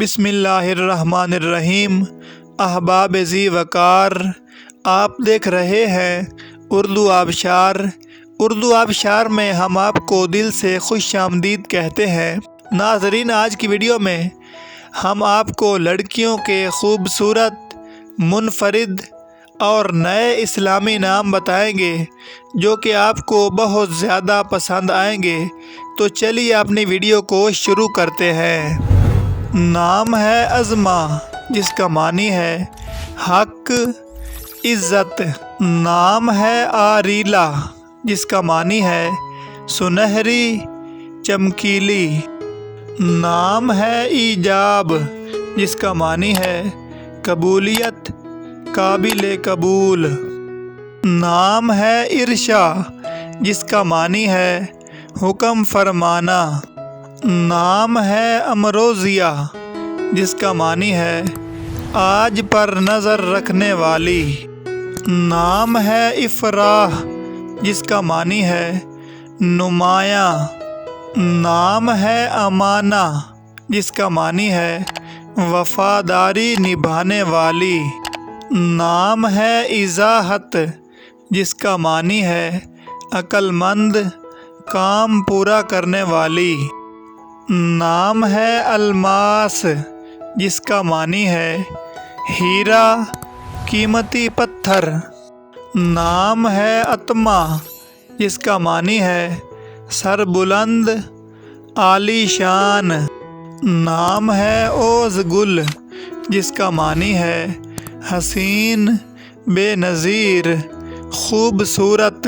بسم اللہ الرحمن الرحیم۔ احباب ذی وقار، آپ دیکھ رہے ہیں اردو آبشار۔ اردو آبشار میں ہم آپ کو دل سے خوش آمدید کہتے ہیں۔ ناظرین، آج کی ویڈیو میں ہم آپ کو لڑکیوں کے خوبصورت، منفرد اور نئے اسلامی نام بتائیں گے جو کہ آپ کو بہت زیادہ پسند آئیں گے۔ تو چلیے اپنی ویڈیو کو شروع کرتے ہیں۔ نام ہے عظمہ، جس کا معنی ہے حق، عزت۔ نام ہے آریلا، جس کا معنی ہے سنہری، چمکیلی۔ نام ہے ایجاب، جس کا معنی ہے قبولیت، قابل قبول۔ نام ہے ارشا، جس کا معنی ہے حکم فرمانا۔ نام ہے امروزیہ، جس کا معنی ہے آج پر نظر رکھنے والی۔ نام ہے افراح، جس کا معنی ہے نمایاں۔ نام ہے امانہ، جس کا معنی ہے وفاداری نبھانے والی۔ نام ہے اضاحت، جس کا معنی ہے عقل مند، کام پورا کرنے والی۔ نام ہے الماس، جس کا معنی ہے ہیرا، قیمتی پتھر۔ نام ہے اتما، جس کا معنی ہے سر بلند، عالی شان۔ نام ہے اوز گل، جس کا معنی ہے حسین، بے نظیر، خوبصورت۔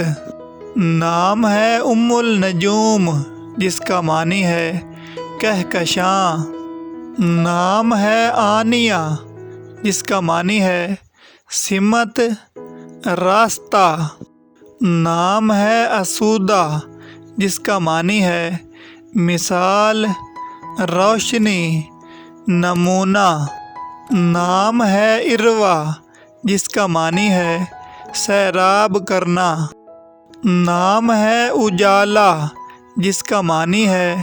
نام ہے ام النجوم، جس کا معنی ہے کہکشاں۔ نام ہے آنیہ، جس کا معنی ہے سمت، راستہ۔ نام ہے اسودہ، جس کا معنی ہے مثال، روشنی، نمونہ۔ نام ہے اروا، جس کا معنی ہے سیراب کرنا۔ نام ہے اجالا، جس کا معنی ہے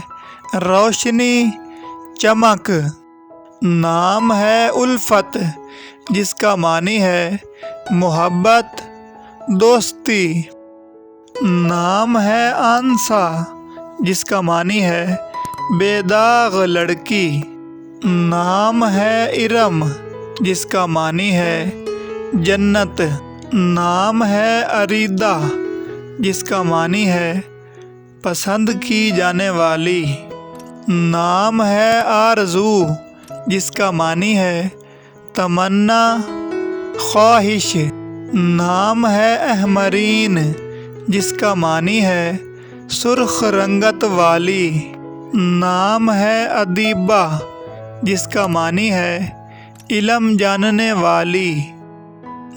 روشنی، چمک۔ نام ہے الفت، جس کا معنی ہے محبت، دوستی۔ نام ہے آنسا، جس کا معنی ہے بے داغ لڑکی۔ نام ہے ارم، جس کا معنی ہے جنت۔ نام ہے اریدہ، جس کا معنی ہے پسند کی جانے والی۔ نام ہے آرزو، جس کا معنی ہے تمنا، خواہش۔ نام ہے احمرین، جس کا معنی ہے سرخ رنگت والی۔ نام ہے ادیبہ، جس کا معنی ہے علم جاننے والی۔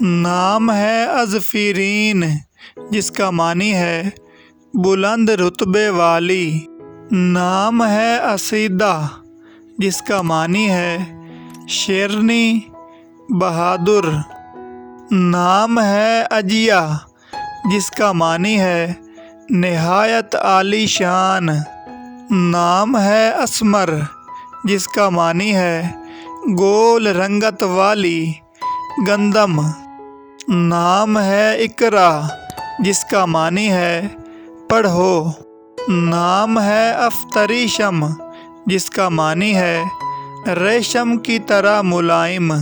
نام ہے ازفرین، جس کا معنی ہے بلند رتبے والی۔ نام ہے اسیدہ، جس کا معنی ہے شیرنی، بہادر۔ نام ہے اجیا، جس کا معنی ہے نہایت عالی شان۔ نام ہے اسمر، جس کا معنی ہے گول رنگت والی، گندم۔ نام ہے اقرا، جس کا معنی ہے پڑھو۔ نام ہے افتریشم، جس کا معنی ہے ریشم کی طرح ملائم۔